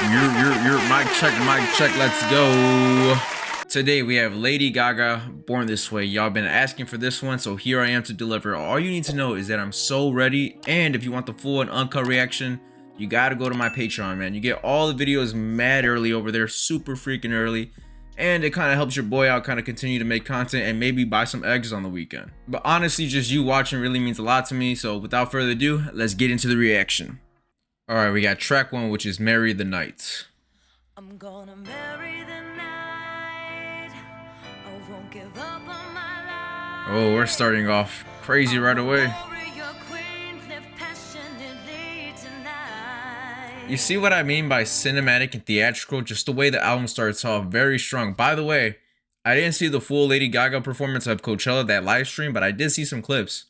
Your mic check, let's go. Today we have Lady Gaga, Born This Way. Y'all been asking for this one, so here I am to deliver. All you need to know is that I'm so ready, and if you want the full and uncut reaction, you gotta go to my Patreon, man. You get all the videos mad early over there, super freaking early, and it kind of helps your boy out kind of continue to make content and maybe buy some eggs on the weekend. But honestly, just you watching really means a lot to me, so without further ado, let's get into the reaction. Alright, we got track 1, which is Marry the Night. I'm gonna marry the night. I won't give up on my life. Oh, we're starting off crazy right away. You see what I mean by cinematic and theatrical? Just the way the album starts off, very strong. By the way, I didn't see the full Lady Gaga performance of Coachella, that live stream, but I did see some clips.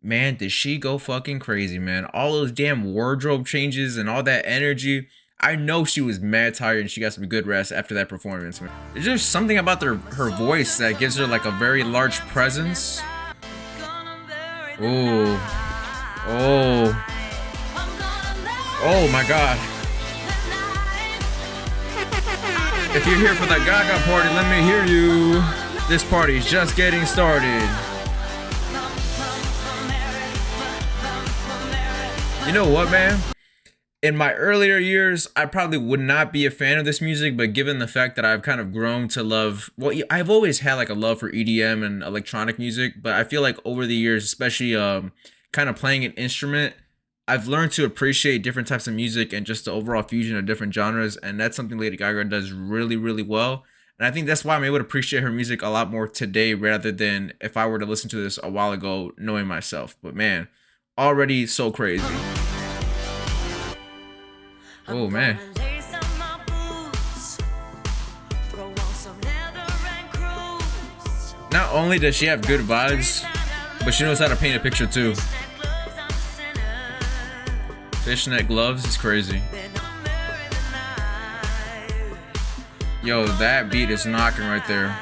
Man, did she go fucking crazy, man. All those damn wardrobe changes and all that energy. I know she was mad tired and she got some good rest after that performance, man. There's just something about her voice that gives her like a very large presence. Oh. Oh. Oh my god. If you're here for the Gaga party, let me hear you. This party's just getting started. You know what, man? In my earlier years, I probably would not be a fan of this music, but given the fact that I've kind of grown to love, well, I've always had like a love for EDM and electronic music, but I feel like over the years, especially kind of playing an instrument, I've learned to appreciate different types of music and just the overall fusion of different genres, and that's something Lady Gaga does really, really well. And I think that's why I'm able to appreciate her music a lot more today rather than if I were to listen to this a while ago, knowing myself. But man, already so crazy. Oh man. Not only does she have good vibes, but she knows how to paint a picture too. Fishnet gloves is crazy. Yo, that beat is knocking right there.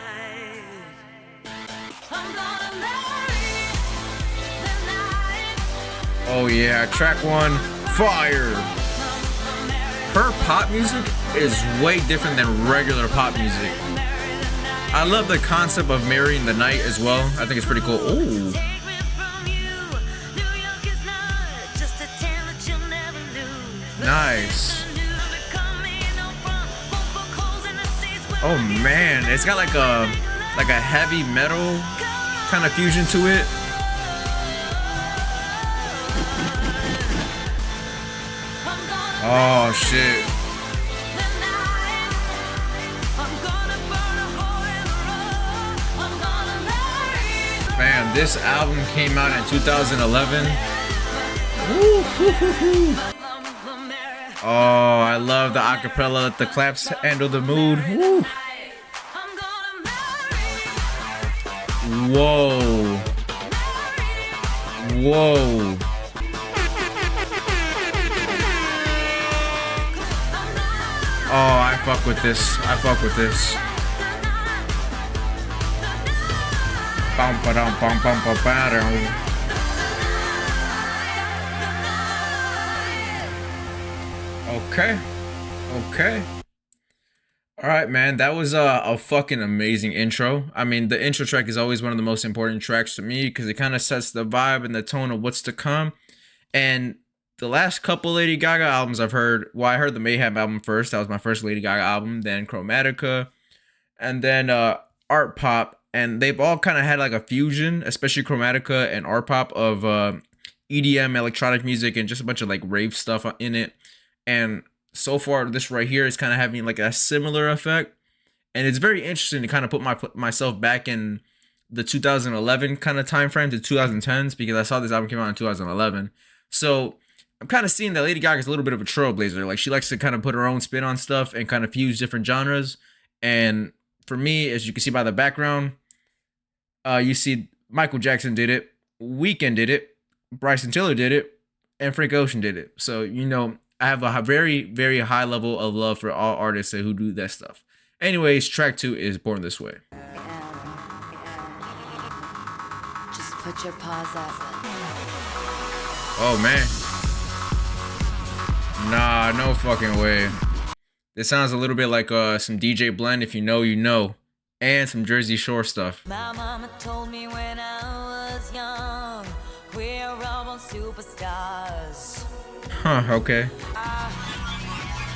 Oh yeah, track 1, fire. Her pop music is way different than regular pop music. I love the concept of marrying the night as well. I think it's pretty cool. Ooh. Nice. Oh man, it's got like a heavy metal kind of fusion to it. Oh shit. Man, this album came out in 2011. Oh, I love the acapella. Let the claps handle the mood. Woo. Whoa. Whoa. Oh, I fuck with this. I fuck with this. Bum ba dum bum bum ba ba dum. Okay. Okay. All right, man. That was a fucking amazing intro. I mean, the intro track is always one of the most important tracks to me because it kind of sets the vibe and the tone of what's to come. And the last couple Lady Gaga albums I've heard, well, I heard the Mayhem album first. That was my first Lady Gaga album. Then Chromatica. And then Art Pop. And they've all kind of had like a fusion, especially Chromatica and Art Pop, of EDM, electronic music, and just a bunch of like rave stuff in it. And so far, this right here is kind of having like a similar effect. And it's very interesting to kind of put myself back in the 2011 kind of time frame to 2010s, because I saw this album came out in 2011. So I'm kind of seeing that Lady Gaga is a little bit of a trailblazer. Like, she likes to kind of put her own spin on stuff and kind of fuse different genres. And for me, as you can see by the background, you see Michael Jackson did it, Weeknd did it, Bryson Tiller did it, and Frank Ocean did it. So, you know, I have a very, very high level of love for all artists who do that stuff. Anyways, track 2 is Born This Way. Just put your paws up. Oh, man. Nah, no fucking way. This sounds a little bit like some DJ Blend, if you know, you know, and some Jersey Shore stuff. My mama told me when I was young, we're all born superstars. Huh, okay.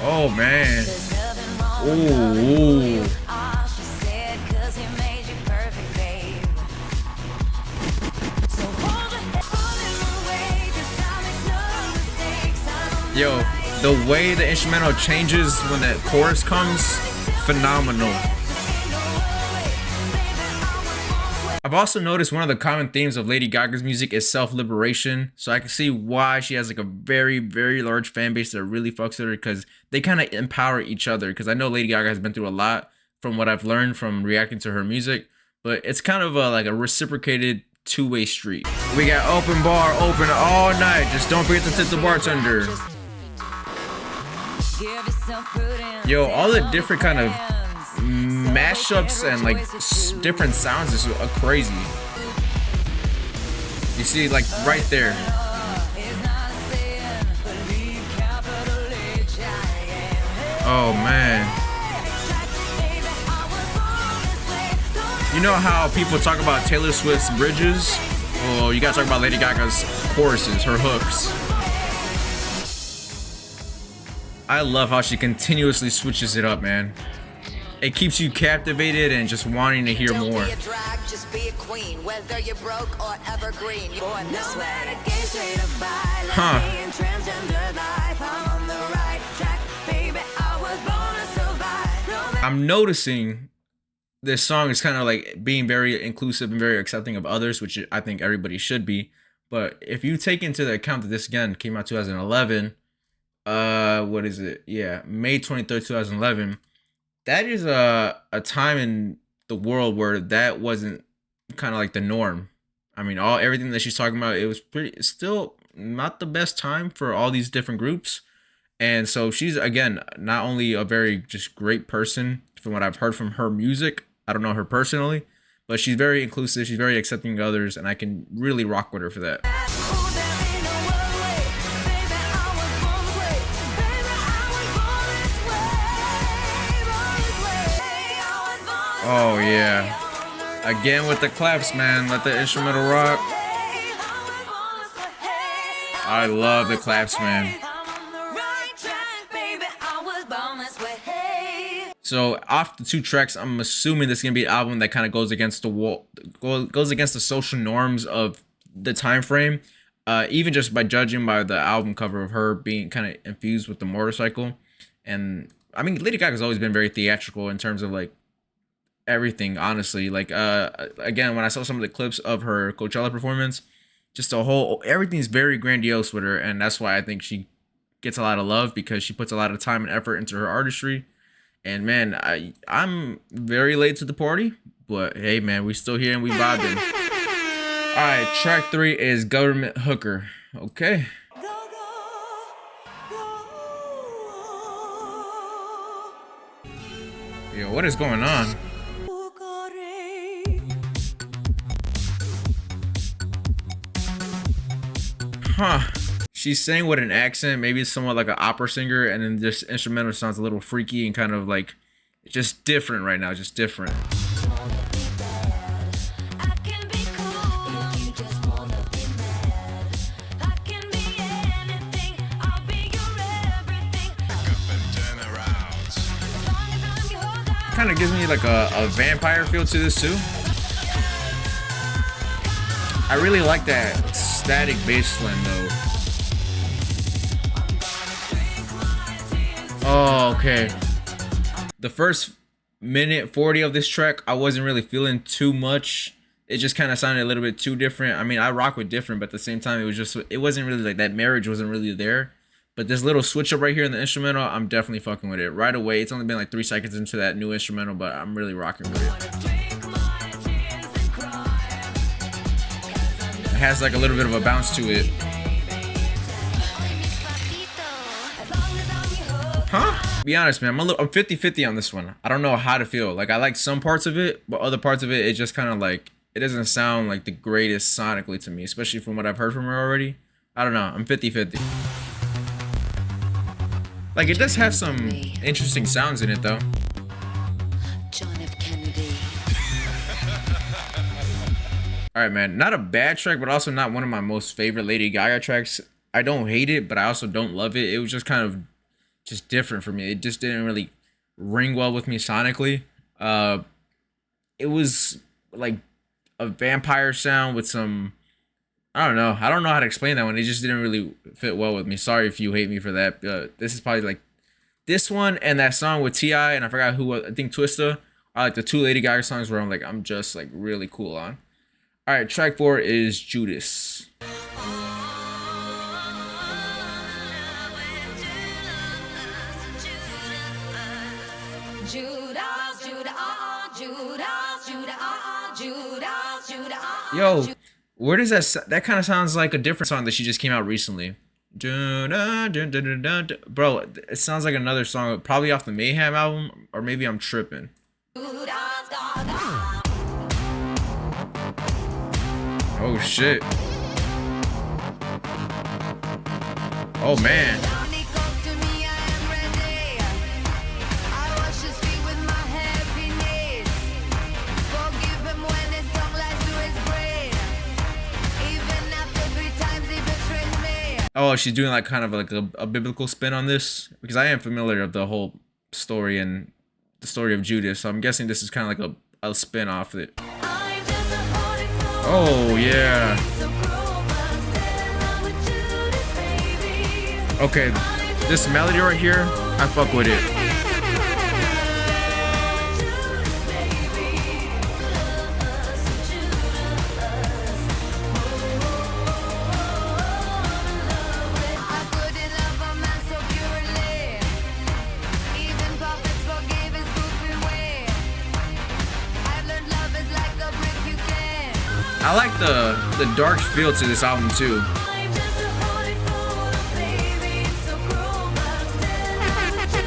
Oh, man. There's nothing wrong with loving who you Ooh. are, she said, 'cause he made you perfect, babe. So hold your head, hold him away, 'cause I make no mistakes. I don't Yo, the way the instrumental changes when the chorus comes, phenomenal. I've also noticed one of the common themes of Lady Gaga's music is self-liberation, so I can see why she has like a very, very large fan base that really fucks with her, because they kind of empower each other. Because I know Lady Gaga has been through a lot from what I've learned from reacting to her music, but it's kind of like a reciprocated two-way street. We got open bar open all night. Just don't forget to tip the bartender. give yourself prudence. Yo, all the different kind of mashups and like different sounds is crazy. You see, like right there. Oh man. You know how people talk about Taylor Swift's bridges? Well, you gotta talk about Lady Gaga's choruses, her hooks. I love how she continuously switches it up, man. It keeps you captivated and just wanting to hear more. Don't be a drag, just be a queen. Whether you're broke or evergreen, you're born this way. Huh. I'm noticing this song is kind of like being very inclusive and very accepting of others, which I think everybody should be. But if you take into the account that this again came out 2011, what is it? Yeah, May 23rd, 2011. That is a time in the world where that wasn't kind of like the norm. I mean, everything that she's talking about, it was still not the best time for all these different groups. And so she's, again, not only a very just great person from what I've heard from her music. I don't know her personally, but she's very inclusive. She's very accepting of others, and I can really rock with her for that. Oh yeah. Again with the claps, man. Let the instrumental rock. I love the claps, man. So off the two tracks, I'm assuming this is gonna be an album that kind of goes against the wall, goes against the social norms of the time frame. Even just by judging by the album cover of her being kind of infused with the motorcycle. And I mean, Lady Gaga's always been very theatrical in terms of like everything, honestly. Like again, when I saw some of the clips of her Coachella performance, just everything's very grandiose with her, and that's why I think she gets a lot of love, because she puts a lot of time and effort into her artistry. And man, I'm very late to the party, but hey man, we still here and we vibing. All right, track 3 is Government Hooker. Okay. Yo, what is going on? Huh. She's saying with an accent, maybe it's somewhat like an opera singer, and then this instrumental sounds a little freaky and kind of like just different right now, just different. Kind of gives me like a vampire feel to this too. I really like that static bass line though. Oh, okay. The first minute 40 of this track, I wasn't really feeling too much. It just kind of sounded a little bit too different. I mean, I rock with different, but at the same time, it wasn't really like that marriage wasn't really there. But this little switch up right here in the instrumental, I'm definitely fucking with it right away. It's only been like 3 seconds into that new instrumental, but I'm really rocking with it. It has like a little bit of a bounce to it. Huh? Be honest, man. I'm 50-50 on this one. I don't know how to feel. Like, I like some parts of it, but other parts of it, it just kind of like, it doesn't sound like the greatest sonically to me, especially from what I've heard from her already. I don't know. I'm 50-50. Like, it does have some interesting sounds in it, though. John F. Kennedy. All right, man. Not a bad track, but also not one of my most favorite Lady Gaga tracks. I don't hate it, but I also don't love it. It was just kind of just different for me. It just didn't really ring well with me sonically. It was like a vampire sound with some, I don't know how to explain that one. It just didn't really fit well with me. Sorry if you hate me for that. This is probably like this one and that song with T.I. and I forgot who, I think Twista are like the two Lady Gaga songs where I'm just like really cool on. All right, track 4 is Judas. Yo, where does that kind of sounds like a different song that she just came out recently. Bro, it sounds like another song, probably off the Mayhem album, or maybe I'm tripping. Oh shit. Oh man. Oh, she's doing like kind of like a biblical spin on this, because I am familiar of the whole story and the story of Judas, so I'm guessing this is kind of like a spin off of it. Oh yeah. Okay, this melody right here, I fuck with it. I like the dark feel to this album too.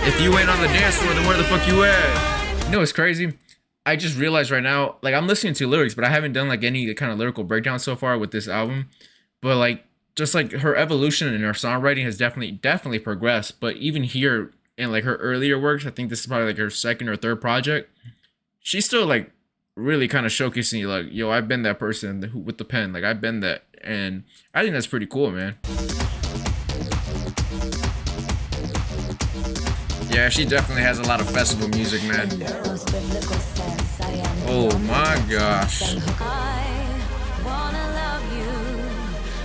If you ain't on the dance floor, then where the fuck you at? You know what's crazy? I just realized right now, like I'm listening to lyrics, but I haven't done like any kind of lyrical breakdown so far with this album. But like, just like her evolution in her songwriting has definitely progressed. But even here in like her earlier works, I think this is probably like her second or third project. She's still like really kind of showcasing like, yo, I've been that person who with the pen, like I've been that, and I think that's pretty cool, man. Yeah, she definitely has a lot of festival music, man. Oh my gosh. I wanna love you,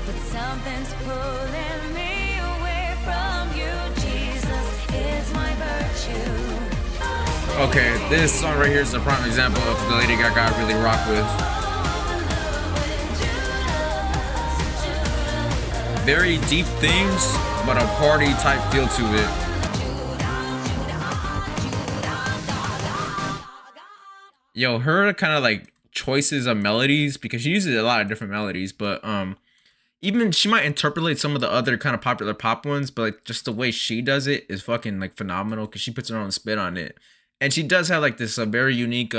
but something's pulling me away from you. Jesus is my virtue. Okay, this song right here is a prime example of the Lady Gaga I really rock with. Very deep things, but a party type feel to it. Yo, her kind of like choices of melodies, because she uses a lot of different melodies, but even she might interpolate some of the other kind of popular pop ones, but like just the way she does it is fucking like phenomenal, because she puts her own spin on it. And she does have like this very unique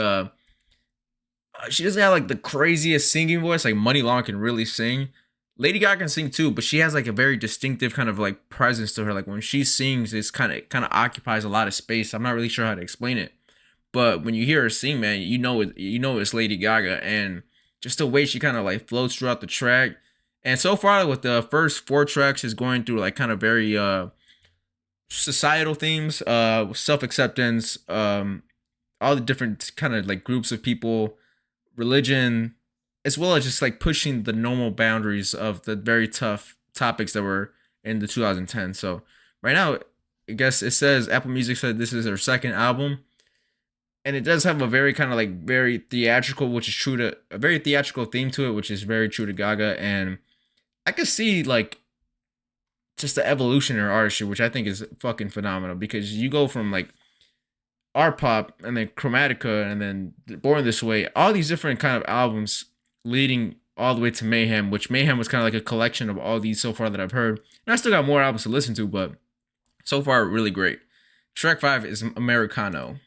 she doesn't have like the craziest singing voice, like Money Long can really sing. Lady Gaga can sing too, but she has like a very distinctive kind of like presence to her. Like when she sings, it's kind of occupies a lot of space. I'm not really sure how to explain it. But when you hear her sing, man, you know it's Lady Gaga, and just the way she kind of like floats throughout the track. And so far with the first 4 tracks is going through like kind of very societal themes, self-acceptance, all the different kind of like groups of people, religion, as well as just like pushing the normal boundaries of the very tough topics that were in the 2010. So right now, I guess it says Apple Music said this is her second album. And it does have a very kind of like very theatrical, which is true to a very theatrical theme to it, which is very true to Gaga. And I could see like just the evolution in her artistry, which I think is fucking phenomenal, because you go from like art pop and then Chromatica and then Born This Way, all these different kind of albums leading all the way to Mayhem, which Mayhem was kind of like a collection of all these so far that I've heard. And I still got more albums to listen to, but so far really great. Track 5 is Americano.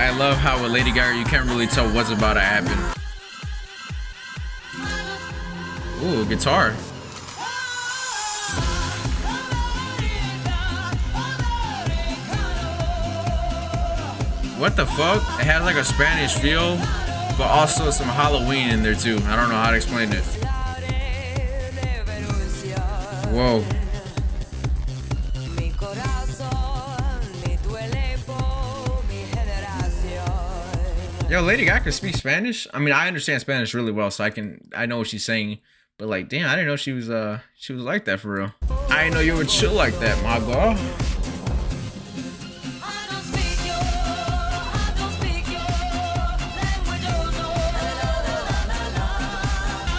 I love how with Lady Gaga you can't really tell what's about to happen. Ooh, guitar. What the fuck? It has like a Spanish feel, but also some Halloween in there too. I don't know how to explain it. Whoa. Yo, Lady Gaga can speak Spanish. I mean, I understand Spanish really well, so I know what she's saying. But like, damn, I didn't know she was like that for real. I didn't know you would chill like that, my girl.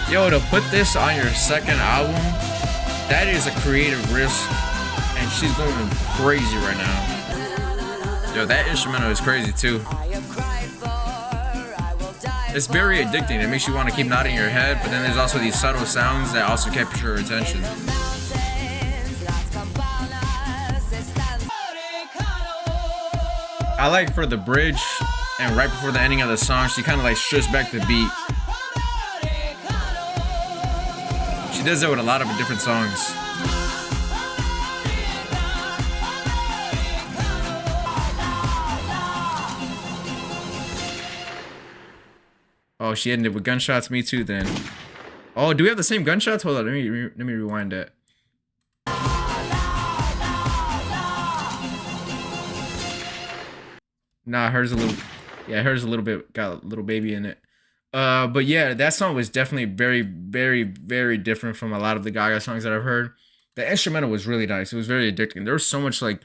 Yo, to put this on your second album, that is a creative risk, and she's going crazy right now. Yo, that instrumental is crazy too. It's very addicting. It makes you want to keep nodding your head, but then there's also these subtle sounds that also capture your attention. I like for the bridge and right before the ending of the song, she kind of like strips back the beat. She does that with a lot of different songs. Oh, she ended with gunshots. Me too. Then. Oh, do we have the same gunshots? Hold on. Let me rewind that. Nah, hers a little. Yeah, hers a little bit got a little baby in it. But yeah, that song was definitely very, very, very different from a lot of the Gaga songs that I've heard. The instrumental was really nice. It was very addicting. There was so much like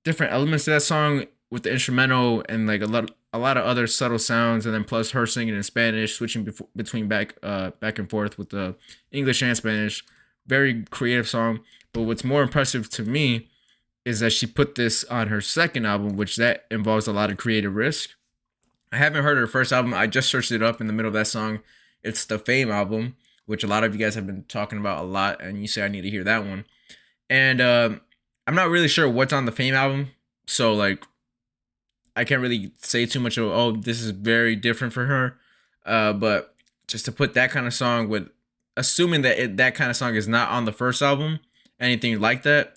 different elements to that song with the instrumental and like a lot of other subtle sounds, and then plus her singing in Spanish, switching between back and forth with the English and Spanish. Very creative song. But what's more impressive to me is that she put this on her second album, which that involves a lot of creative risk. I haven't heard her first album. I just searched it up in the middle of that song. It's the Fame album, which a lot of you guys have been talking about a lot, and you say I need to hear that one. And I'm not really sure what's on the Fame album, so like I can't really say too much of, oh, this is very different for her. But just to put that kind of song with, assuming that that kind of song is not on the first album, anything like that,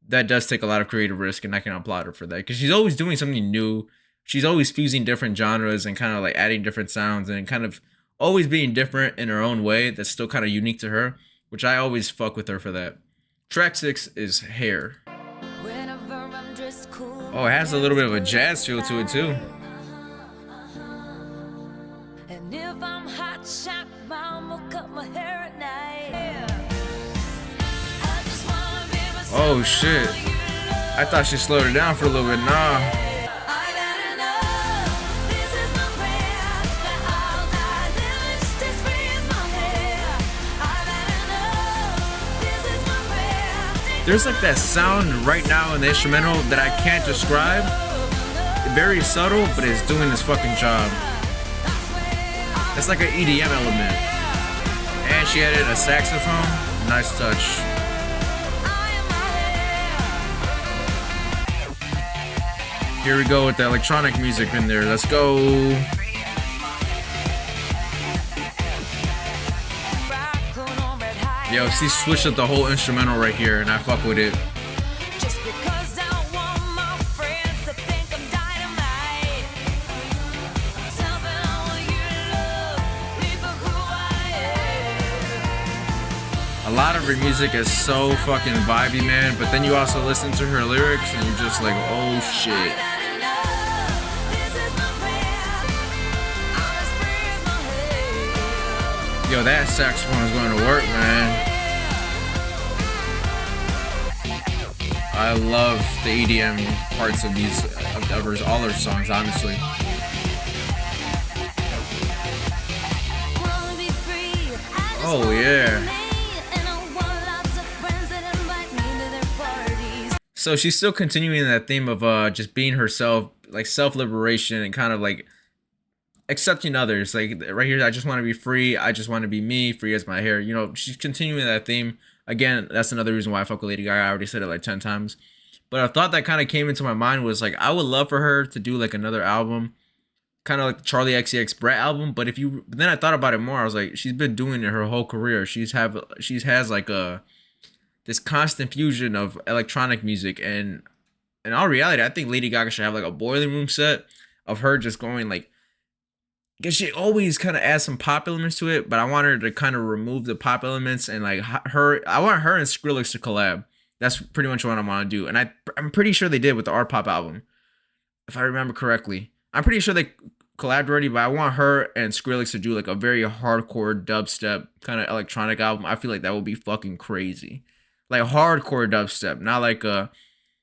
that does take a lot of creative risk, and I can applaud her for that. Because she's always doing something new. She's always fusing different genres and kind of like adding different sounds and kind of always being different in her own way that's still kind of unique to her, which I always fuck with her for that. Track 6 is Hair. Oh, it has a little bit of a jazz feel to it too. And if I'm hot shot, mama cut my hair at night. Oh shit. I thought she slowed it down for a little bit. Nah. There's like that sound right now in the instrumental that I can't describe. Very subtle, but it's doing its fucking job. It's like an EDM element. And she added a saxophone. Nice touch. Here we go with the electronic music in there. Let's go. Yo, she switched up the whole instrumental right here, and I fuck with it. A lot of her music is so fucking vibey, man, but then you also listen to her lyrics, and you're just like, oh shit. Yo, that saxophone is going to work, man. I love the EDM parts of these of all her songs, honestly. Oh yeah. So she's still continuing that theme of just being herself, like self-liberation and kind of like accepting others. Like right here, I just want to be free. I just want to be me, free as my hair. She's continuing that theme. Again, that's another reason why I fuck with Lady Gaga. I already said it like 10 times. But a thought that kind of came into my mind was like, I would love for her to do like another album, kind of like the Charlie XCX Brett album. But then I thought about it more. I was like, she's been doing it her whole career. She has like this constant fusion of electronic music, and in all reality, I think Lady Gaga should have like a boiler room set of her just going like, because she always kind of adds some pop elements to it, but I want her to kind of remove the pop elements and like I want her and Skrillex to collab. That's pretty much what I want to do, and I'm pretty sure they did with the Art Pop album, if I remember correctly. I'm pretty sure they collabed already, but I want her and Skrillex to do like a very hardcore dubstep kind of electronic album. I feel like that would be fucking crazy, like hardcore dubstep, not like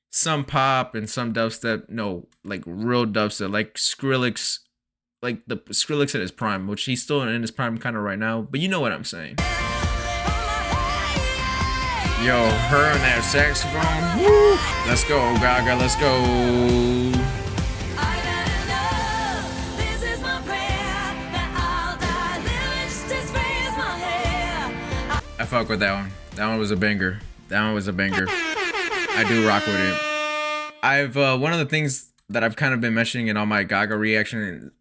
some pop and some dubstep. No, like real dubstep, like Skrillex, like the Skrillex at his prime, which he's still in his prime kind of right now, but you know what I'm saying. Yo, her and that saxophone. Woo! Let's go, Gaga. Let's go. I fuck with that one. That one was a banger. I do rock with it. I've one of the things that I've kind of been mentioning in all my Gaga reactions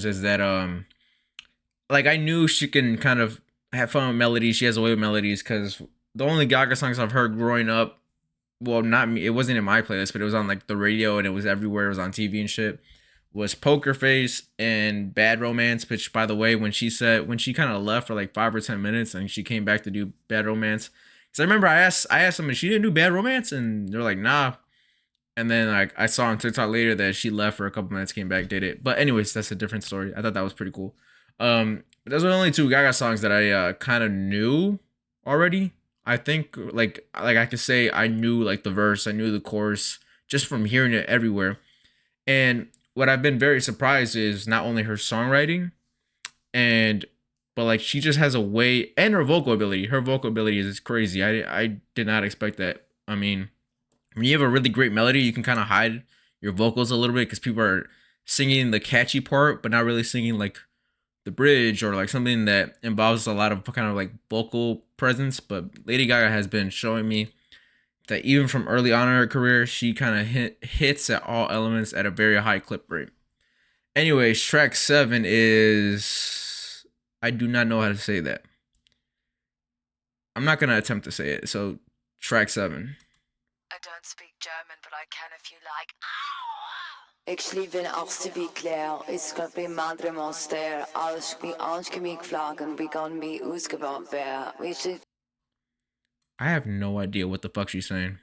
is that like I knew she can kind of have fun with melodies. She has a way with melodies, because the only Gaga songs I've heard growing up, well, not me, it wasn't in my playlist, but it was on like the radio and it was everywhere. It was on TV and shit. Was Poker Face and Bad Romance, which, by the way, when she kind of left for like 5 or 10 minutes and she came back to do Bad Romance, because I remember I asked them if she didn't do Bad Romance, and they're like, nah. And then like I saw on TikTok later that she left for a couple minutes, came back, did it. But anyways, that's a different story. I thought that was pretty cool. But those are the only 2 Gaga songs that I kind of knew already. I think like I could say I knew like the verse, I knew the chorus just from hearing it everywhere. And what I've been very surprised is not only her songwriting, but like she just has a way, and her vocal ability. Her vocal ability is crazy. I did not expect that. I mean, when you have a really great melody, you can kind of hide your vocals a little bit because people are singing the catchy part, but not really singing like the bridge or like something that involves a lot of kind of like vocal presence. But Lady Gaga has been showing me that even from early on in her career, she kind of hits at all elements at a very high clip rate. Anyways, track 7 is, I do not know how to say that. I'm not gonna attempt to say it. So track 7. I don't speak German, but I can if you like. Ik sliep in Achterby Claire, is got be madre monster, alles wie aanschemik vlagen, we can be uitgebouwd bear. We should. I have no idea what the fuck she's saying.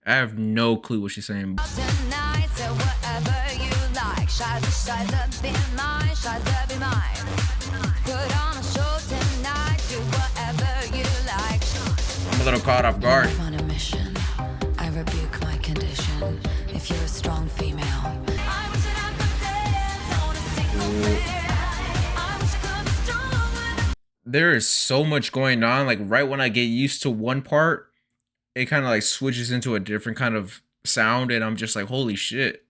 I have no clue what she's saying. Tonight, so whatever you like. Scheiße, be mine. Scheiße, be mine. Put on a show tonight. Do whatever you like. I'm a little caught off guard. I'm on a mission. I rebuke my condition. If you're a strong female, I wish that I could dance on a single bed. I wish I could be strong. There is so much going on. Like right when I get used to one part, it kind of like switches into a different kind of sound, and I'm just like, holy shit.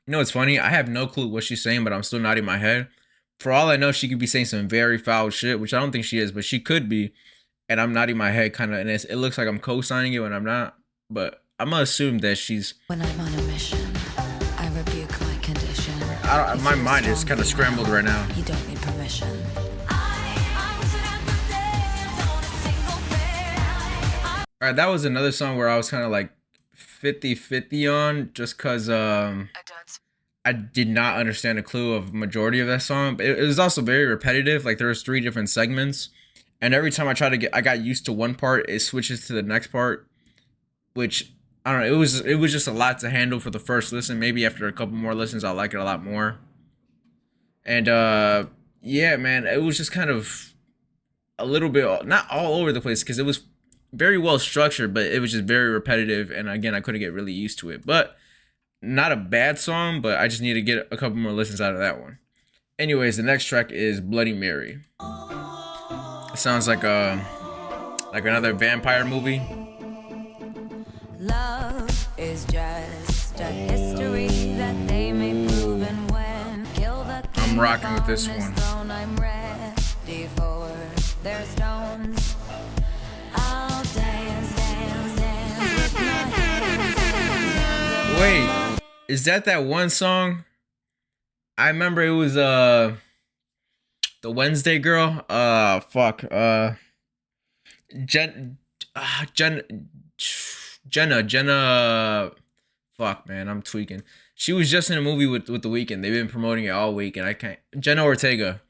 You know what's funny? I have no clue what she's saying, but I'm still nodding my head. For all I know, she could be saying some very foul shit, which I don't think she is, but she could be. And I'm nodding my head kind of, and it looks like I'm co-signing it when I'm not. But I'm gonna assume that she's. when I'm on a mission, I rebuke my condition. My mind is kind of scrambled right now. You don't need permission. All right, that was another song where I was kind of like 50-50 on, just because I did not understand a clue of majority of that song. But it was also very repetitive. Like there was 3 different segments, and every time I got used to one part, it switches to the next part, which I don't know. It was just a lot to handle for the first listen. Maybe after a couple more listens, I'll like it a lot more. And yeah, man, it was just kind of a little bit, not all over the place, because it was very well structured, but it was just very repetitive. And again, I couldn't get really used to it. But not a bad song, but I just need to get a couple more listens out of that one. Anyways, the next track is Bloody Mary. It sounds like another vampire movie. Love is just a history. I'm rocking with this one. I'm ready for their stones. I'll dance, dance, dance with my hands. Wait, is that one song? I remember it was the Wednesday girl. Fuck. Jen, Jenna. Fuck, man, I'm tweaking. She was just in a movie with The Weeknd. They've been promoting it all week, and I can't. Jenna Ortega.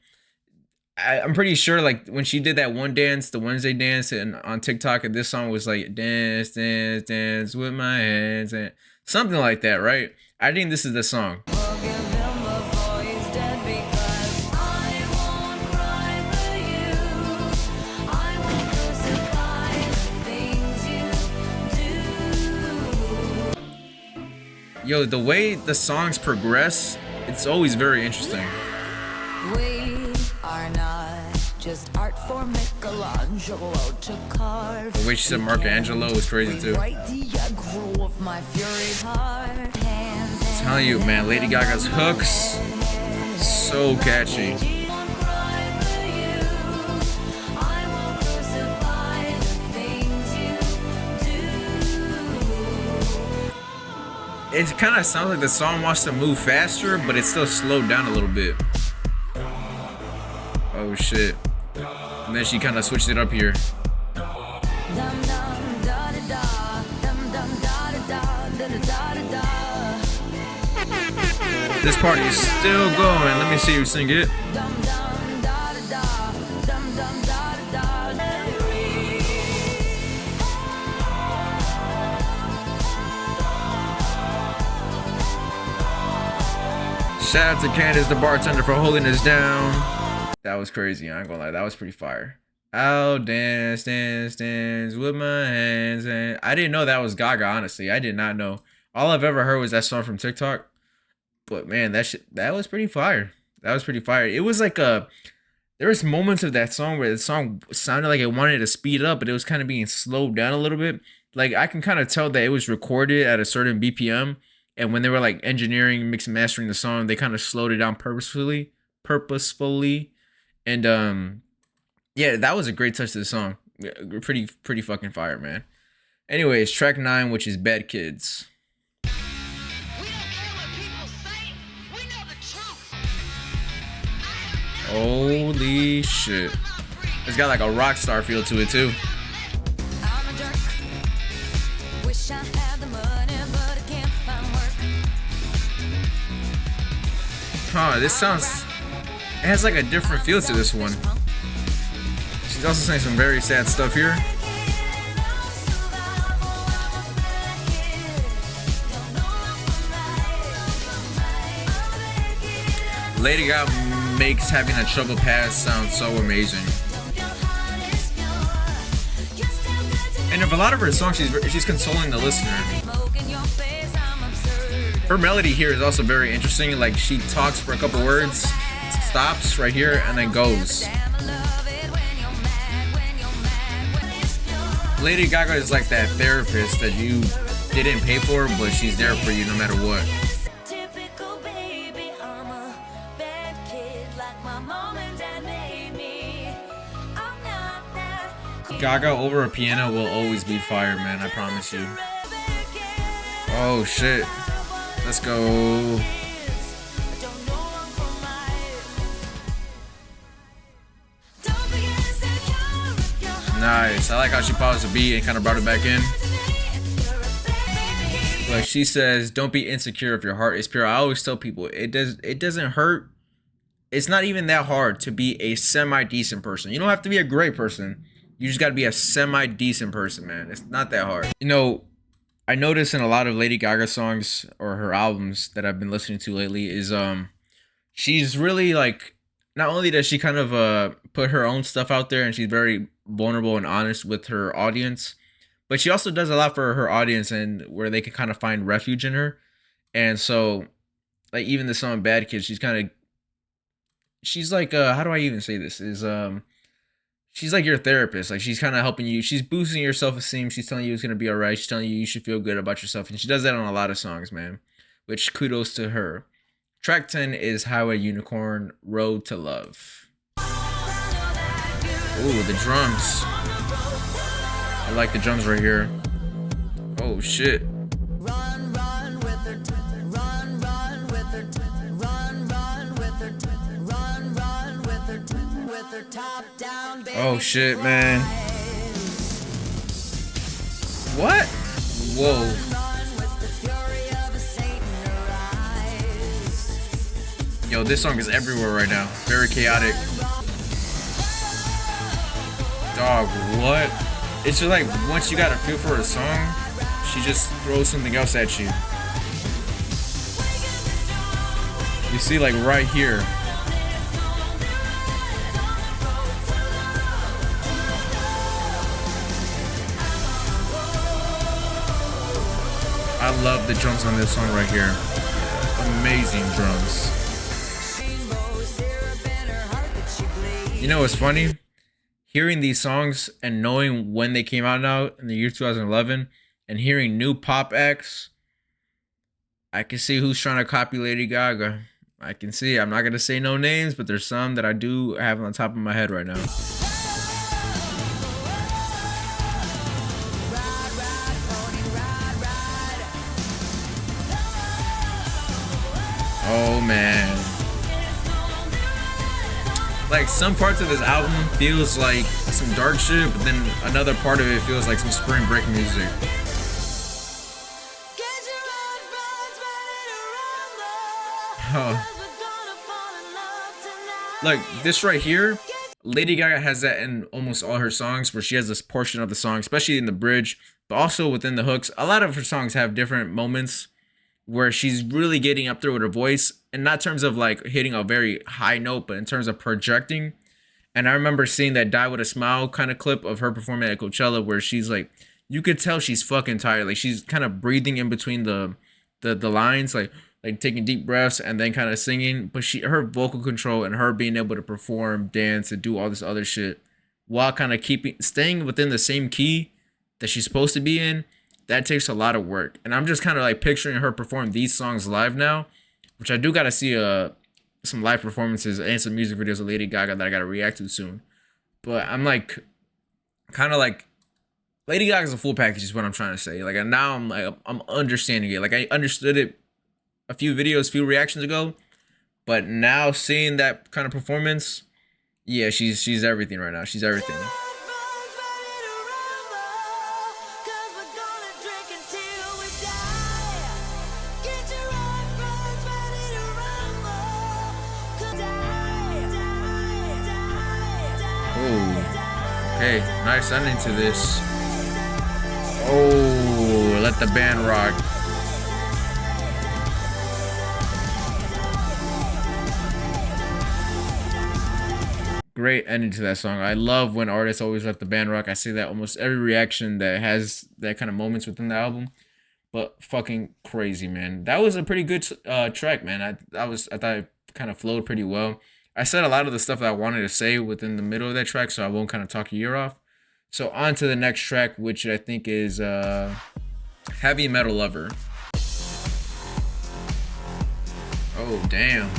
I'm pretty sure, like, when she did that one dance, the Wednesday dance, and on TikTok, and this song was like dance, dance, dance with my hands, and something like that, right? I think this is the song. Forgive him before he's dead because I won't cry for you. I won't crucify the things you do. Yo, the way the songs progress, it's always very interesting. We are not just art for Michelangelo to carve. The way she said Marcangelo was crazy too. Write the aggro of my fury heart. Hands, I'm telling you, man, Lady Gaga's hooks, so catchy. won't cry for you. I won't crucify the things you do. It kind of sounds like the song wants to move faster, but it's still slowed down a little bit. Oh shit. And then she kind of switched it up here. Dum dum da da da, dum dum da da da, da da da da. This party is still going. Let me see you sing it. Dum dum da da da, dum dum da da da. Shout out to Candace, the bartender, for holding us down. That was crazy. I ain't gonna lie. That was pretty fire. I'll dance, dance, dance with my hands. And I didn't know that was Gaga, honestly. I did not know. All I've ever heard was that song from TikTok. But man, that was pretty fire. That was pretty fire. It was like there was moments of that song where the song sounded like it wanted to speed up, but it was kind of being slowed down a little bit. Like I can kind of tell that it was recorded at a certain BPM, and when they were like engineering, mix and mastering the song, they kind of slowed it down purposefully. And yeah, that was a great touch to the song. Pretty fucking fire, man. Anyways, track 9, which is Bad Kids. We don't care what people say. We know the truth. Holy shit. It's got like a rock star feel to it too. I'm a jerk. Wish I had the money, but I can't find work. Huh, this sounds... It has like a different feel to this one. She's also saying some very sad stuff here. Lady Gaga makes having a troubled past sound so amazing. And of a lot of her songs, she's consoling the listener. Her melody here is also very interesting. Like she talks for a couple words, stops right here, and then goes. Lady Gaga is like that therapist that you didn't pay for, but she's there for you no matter what. Typical baby, I'm a bad kid like my mom and dad made me. I'm not that Gaga over a piano will always be fire, man. I promise you. Oh shit. Let's go. Nice. I like how she paused the beat and kind of brought it back in. But she says, "Don't be insecure if your heart is pure." I always tell people it doesn't hurt. It's not even that hard to be a semi-decent person. You don't have to be a great person. You just got to be a semi-decent person, man. It's not that hard. You know, I notice in a lot of Lady Gaga songs or her albums that I've been listening to lately is she's really like, not only does she kind of put her own stuff out there and she's very vulnerable and honest with her audience, but she also does a lot for her audience and where they can kind of find refuge in her. And so like even the song Bad Kids, she's like how do I even say this, is she's like your therapist. Like she's kind of helping you, she's boosting your self-esteem, she's telling you it's going to be all right, she's telling you you should feel good about yourself, and she does that on a lot of songs, man, which kudos to her. Track 10 is Highway Unicorn, Road to Love. Ooh, the drums. I like the drums right here. Oh shit. Run, run with her, run, run with her, run, run with her, run, run with her top down, baby. Oh shit, man. What? Whoa. Run with the fury of a Satan arise. Yo, this song is everywhere right now. Very chaotic. Dog, what? It's just like once you got a feel for a song, she just throws something else at you. You see, like right here. I love the drums on this song right here. Amazing drums. You know what's funny? Hearing these songs and knowing when they came out now in the year 2011 and hearing new pop acts, I can see who's trying to copy Lady Gaga. I can see. I'm not going to say no names, but there's some that I do have on top of my head right now. Oh man. Like some parts of this album feels like some dark shit, but then another part of it feels like some spring break music. Like this right here, Lady Gaga has that in almost all her songs, where she has this portion of the song, especially in the bridge, but also within the hooks. A lot of her songs have different moments where she's really getting up there with her voice, and not in terms of like hitting a very high note, but in terms of projecting. And I remember seeing that Die With A Smile kind of clip of her performing at Coachella, where she's like, you could tell she's fucking tired. Like she's kind of breathing in between the lines, like taking deep breaths and then kind of singing. But her vocal control and her being able to perform, dance, and do all this other shit while kind of staying within the same key that she's supposed to be in, that takes a lot of work. And I'm just kind of like picturing her perform these songs live now, which I do got to see some live performances and some music videos of Lady Gaga that I got to react to soon. But I'm like, kind of like, Lady Gaga's a full package is what I'm trying to say. Like now I'm understanding it. Like I understood it a few reactions ago, but now seeing that kind of performance, yeah, she's everything right now. She's everything. Oh, okay, nice ending to this. Oh, let the band rock. Great ending to that song. I love when artists always let the band rock. I see that almost every reaction that has that kind of moments within the album. But fucking crazy, man. That was a pretty good track, man. I thought it kind of flowed pretty well. I said a lot of the stuff that I wanted to say within the middle of that track, so I won't kind of talk your ear off. So on to the next track, which I think is Heavy Metal Lover. Oh, damn.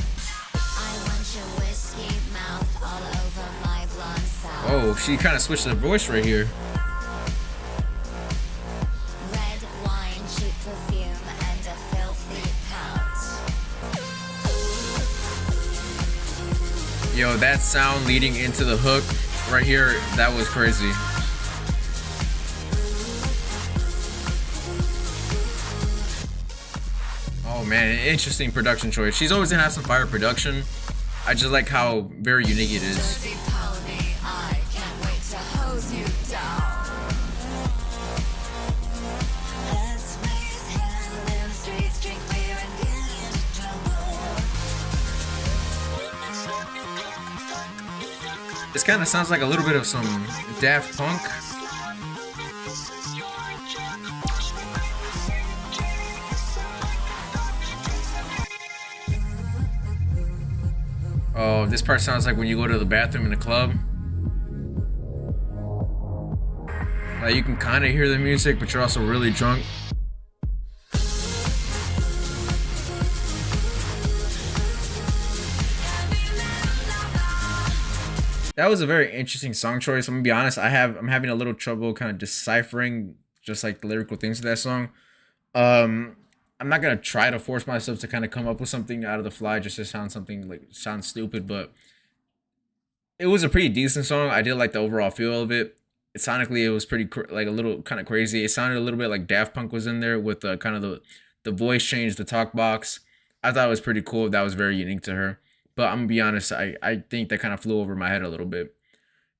Oh, she kind of switched her voice right here. Red wine, cheap perfume, and a filthy pout. Yo, that sound leading into the hook right here, that was crazy. Oh man, interesting production choice. She's always gonna have some fire production. I just like how very unique it is. This kind of sounds like a little bit of some Daft Punk. Oh, this part sounds like when you go to the bathroom in a club. Like you can kind of hear the music, but you're also really drunk. That was a very interesting song choice. I'm gonna be honest. I'm having a little trouble kind of deciphering just like the lyrical things of that song. Um, I'm not gonna try to force myself to kind of come up with something out of the fly just to sound something like sound stupid, but it was a pretty decent song. I did like the overall feel of it. Sonically, it was pretty like a little kind of crazy. It sounded a little bit like Daft Punk was in there with kind of the voice change, the talk box. I thought it was pretty cool. That was very unique to her. But I'm gonna be honest, I think that kind of flew over my head a little bit.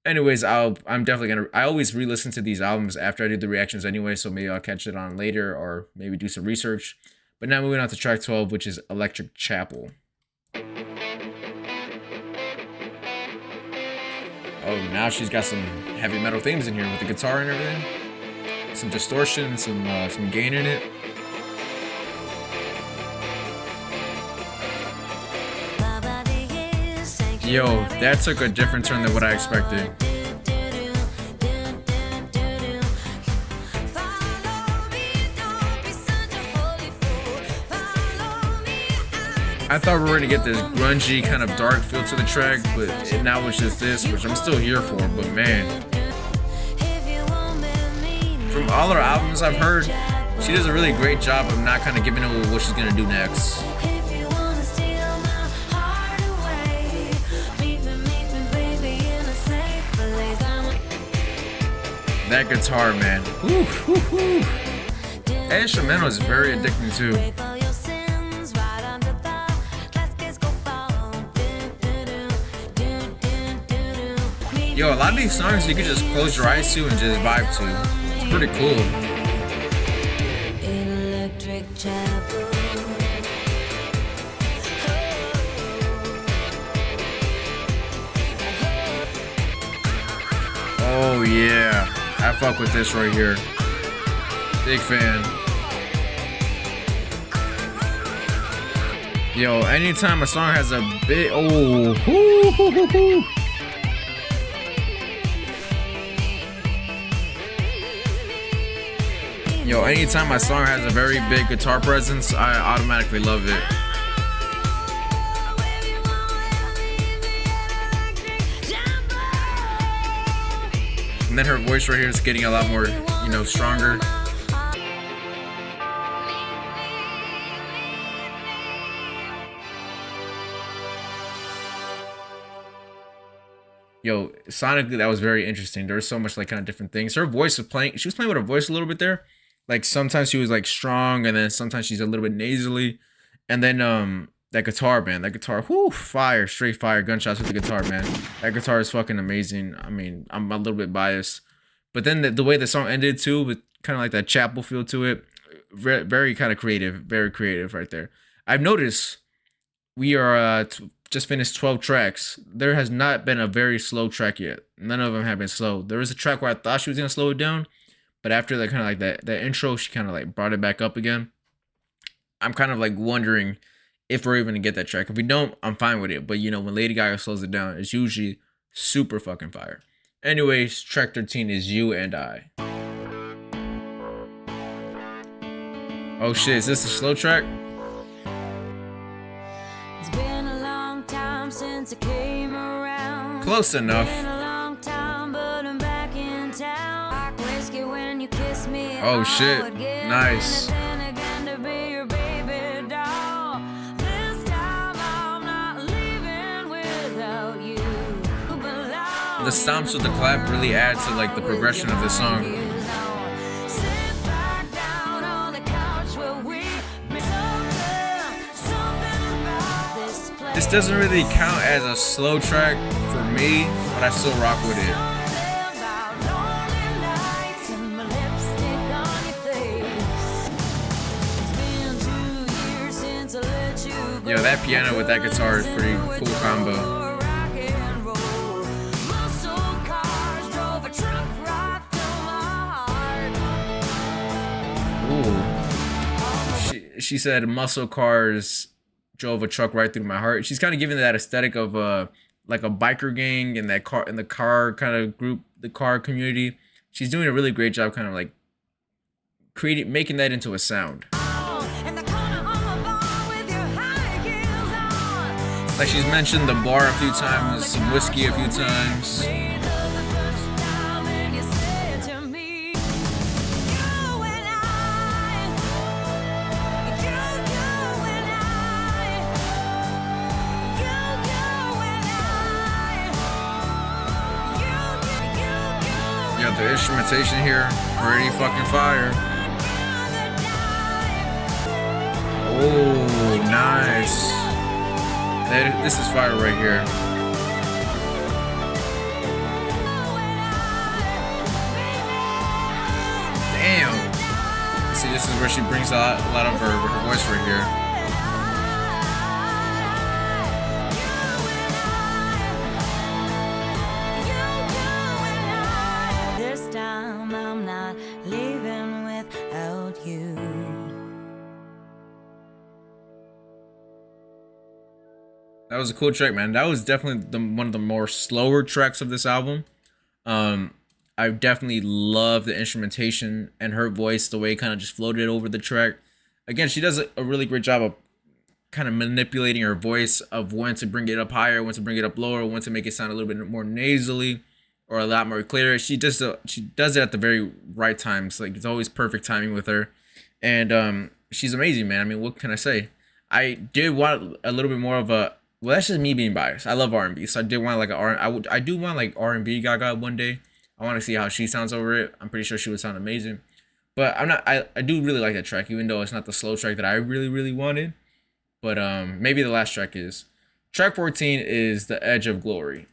Anyways, I'm definitely gonna. I always re-listen to these albums after I do the reactions anyway, so maybe I'll catch it on later or maybe do some research. But now moving on to track 12, which is Electric Chapel. Oh, now she's got some heavy metal themes in here with the guitar and everything. Some distortion, some gain in it. Yo, that took a different turn than what I expected. I thought we were gonna get this grungy kind of dark feel to the track, but now it's just this, which I'm still here for. But man, from all her albums I've heard, she does a really great job of not kind of giving away what she's gonna do next. That guitar, man. Woo, woo, woo. That instrumental is very addicting too. Yo, a lot of these songs you can just close your eyes to and just vibe to. It's pretty cool. Electric Chapel. Oh yeah, I fuck with this right here. Big fan. Yo, anytime a song has a bit, oh, hoo, hoo, hoo, hoo. Yo, anytime my song has a very big guitar presence, I automatically love it. And then her voice right here is getting a lot more, stronger. Yo, sonically, that was very interesting. There was so much like kind of different things. Her voice was playing. She was playing with her voice a little bit there. Like sometimes she was like strong, and then sometimes she's a little bit nasally. And then that guitar, man, that guitar, whoo, fire, straight fire, gunshots with the guitar, man. That guitar is fucking amazing. I mean, I'm a little bit biased, but then the way the song ended too, with kind of like that chapel feel to it, very kind of creative, very creative right there. I've noticed we are just finished 12 tracks. There has not been a very slow track yet. None of them have been slow. There was a track where I thought she was gonna slow it down, but after that kind of like that intro, she kind of like brought it back up again. I'm kind of like wondering if we're even gonna get that track. If we don't, I'm fine with it. But when Lady Gaga slows it down, it's usually super fucking fire. Anyways, track 13 is You and I. Oh shit, is this a slow track? It's been a long time since I came around. Close enough. Been a long time, but I'm back in town. Like whiskey when you kiss me. Oh shit, nice. The stomps with the clap really add to like the progression of the song. This doesn't really count as a slow track for me, but I still rock with it. Yo, that piano with that guitar is pretty cool combo. She said muscle cars drove a truck right through my heart. She's kind of giving that aesthetic of like a biker gang in that car, in the car kind of group, the car community. She's doing a really great job kind of like making that into a Like she's mentioned the bar a few times, some whiskey a few times. Yeah, the instrumentation here, pretty fucking fire. Oh, nice. This is fire right here. Damn. See, this is where she brings a lot of her voice right here. This time I'm not leaving without you. That was a cool track, man. That was definitely one of the more slower tracks of this album. I definitely love the instrumentation and her voice, the way it kind of just floated over the track. Again, she does a really great job of kind of manipulating her voice, of when to bring it up higher, when to bring it up lower, when to make it sound a little bit more nasally or a lot more clear. She does it at the very right times. Like, it's always perfect timing with her. And she's amazing, man. I mean, what can I say? I did want a little bit more of a, well, that's just me being biased. I love R&B, so I did want like I do want like R&B Gaga one day. I want to see how she sounds over it. I'm pretty sure she would sound amazing. But I do really like that track, even though it's not the slow track that I really wanted. But maybe the last track is. Track 14 is The Edge of Glory.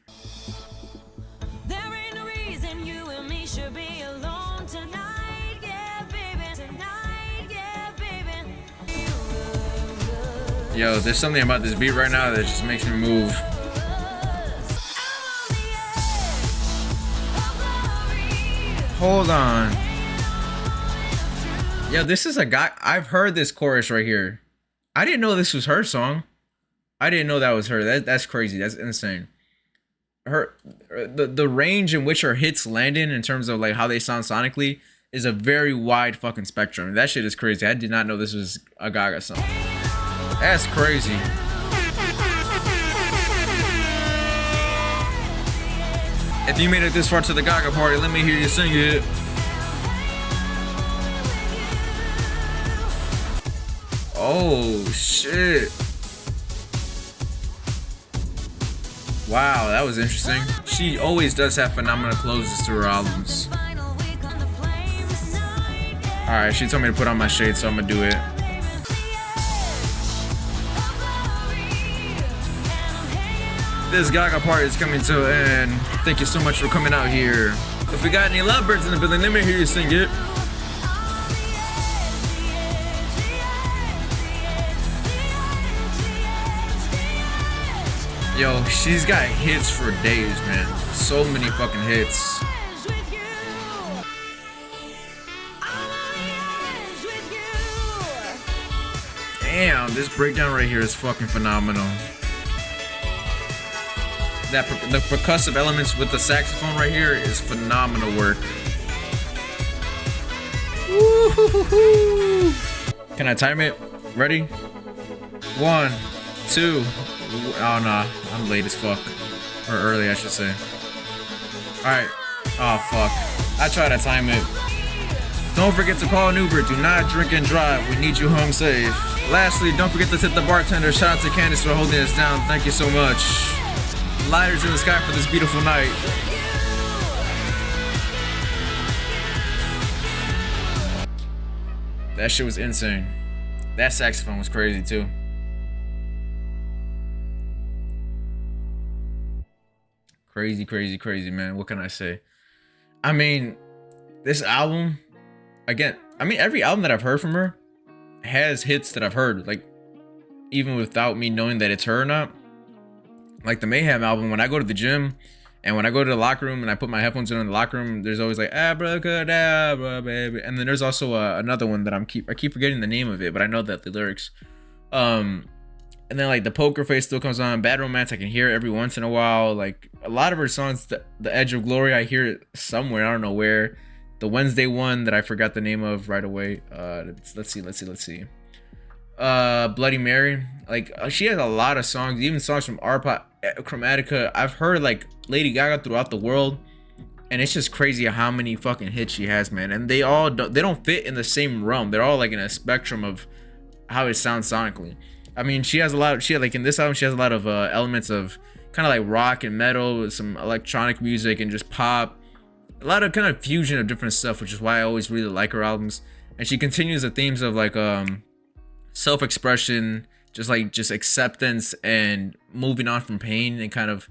There ain't no reason you and me should be alone tonight, yeah, baby. Tonight, yeah, baby. Yo, there's something about this beat right now that just makes me move. Hold on. Yo, this is a guy. I've heard this chorus right here. I didn't know this was her song. I didn't know that was her. That's crazy. That's insane. The range in which her hits land in terms of like how they sound sonically is a very wide fucking spectrum. That shit is crazy. I did not know this was a Gaga song. That's crazy. If you made it this far to the Gaga party, let me hear you sing it. Oh shit. Wow, that was interesting. She always does have phenomenal closes to her albums. Alright, she told me to put on my shades, so I'm gonna do it. This Gaga party is coming to an end. Thank you so much for coming out here. If we got any lovebirds in the building, let me hear you sing it. Yo, she's got hits for days, man. So many fucking hits. Damn, this breakdown right here is fucking phenomenal. The percussive elements with the saxophone right here is phenomenal work. Woo-hoo-hoo-hoo. Can I time it? Ready? 1, 2. Oh no, I'm late as fuck. Or early, I should say. Alright. Oh fuck. I tried to time it. Don't forget to call an Uber. Do not drink and drive. We need you home safe. Lastly, don't forget to tip the bartender. Shout out to Candace for holding us down. Thank you so much. Lighters in the sky for this beautiful night. That shit was insane. That saxophone was crazy too. Crazy, crazy, crazy, man. What can I say? I mean, this album, again, I mean, every album that I've heard from her has hits that I've heard, like, even without me knowing that it's her or not. Like the Mayhem album, when I go to the gym and when I go to the locker room and I put my headphones in the locker room, there's always like abracadabra, baby. And then there's also another one that I keep forgetting the name of it, but I know that the lyrics. And then like the Poker Face still comes on. Bad Romance, I can hear it every once in a while. Like a lot of her songs, the Edge of Glory, I hear it somewhere, I don't know where. The Wednesday one that I forgot the name of right away. Let's see. Bloody Mary. Like she has a lot of songs, even songs from Arpa, Chromatica. I've heard like Lady Gaga throughout the world, and it's just crazy how many fucking hits she has, man. And they all don't fit in the same realm. They're all like in a spectrum of how it sounds sonically. I mean, she has a lot of, she like in this album she has a lot of elements of kind of like rock and metal with some electronic music and just pop, a lot of kind of fusion of different stuff, which is why I always really like her albums. And she continues the themes of like self-expression, just acceptance and moving on from pain and kind of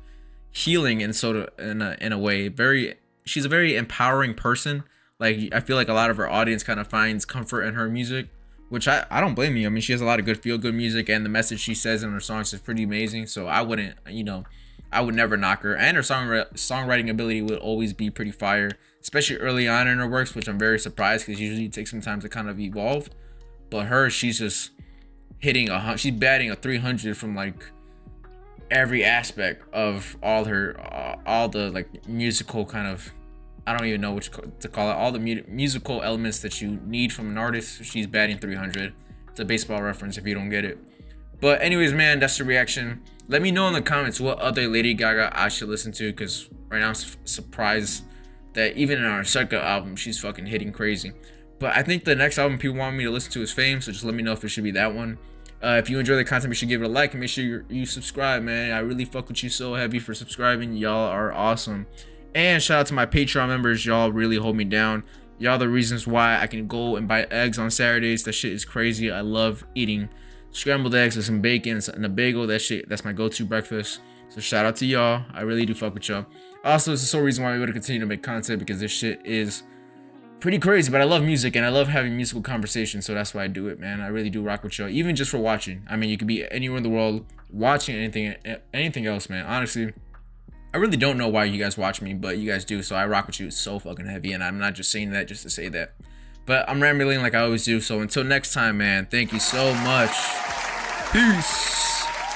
healing and sort of in a way. She's a very empowering person. Like I feel like a lot of her audience kind of finds comfort in her music, which I don't blame you. I mean, she has a lot of good feel good music, and the message she says in her songs is pretty amazing. So I wouldn't, I would never knock her. And her songwriting ability would always be pretty fire, especially early on in her works, which I'm very surprised because usually it takes some time to kind of evolve. But she's just hitting she's batting a 300 from like every aspect of all the like musical kind of, I don't even know what to call it, all the musical elements that you need from an artist. She's batting 300. It's a baseball reference if you don't get it. But anyways, man, that's the reaction. Let me know in the comments what other Lady Gaga I should listen to, because right now I'm surprised that even in our second album she's fucking hitting crazy. But I think the next album people want me to listen to is Fame, so just let me know if it should be that one. If you enjoy the content, make sure you give it a like and make sure you subscribe, man. I really fuck with you so heavy for subscribing. Y'all are awesome. And shout out to my Patreon members. Y'all really hold me down. Y'all the reasons why I can go and buy eggs on Saturdays. That shit is crazy. I love eating scrambled eggs with some bacon and a bagel. That's my go-to breakfast. So shout out to y'all. I really do fuck with y'all. Also, it's the sole reason why I'm able to continue to make content, because this shit is pretty crazy. But I love music and I love having musical conversations, so that's why I do it, man. I really do rock with y'all, even just for watching. I mean, you could be anywhere in the world watching anything else, man. Honestly, I really don't know why you guys watch me, but you guys do, so I rock with you so fucking heavy, and I'm not just saying that just to say that. But I'm rambling like I always do, so until next time, man, thank you so much. Peace.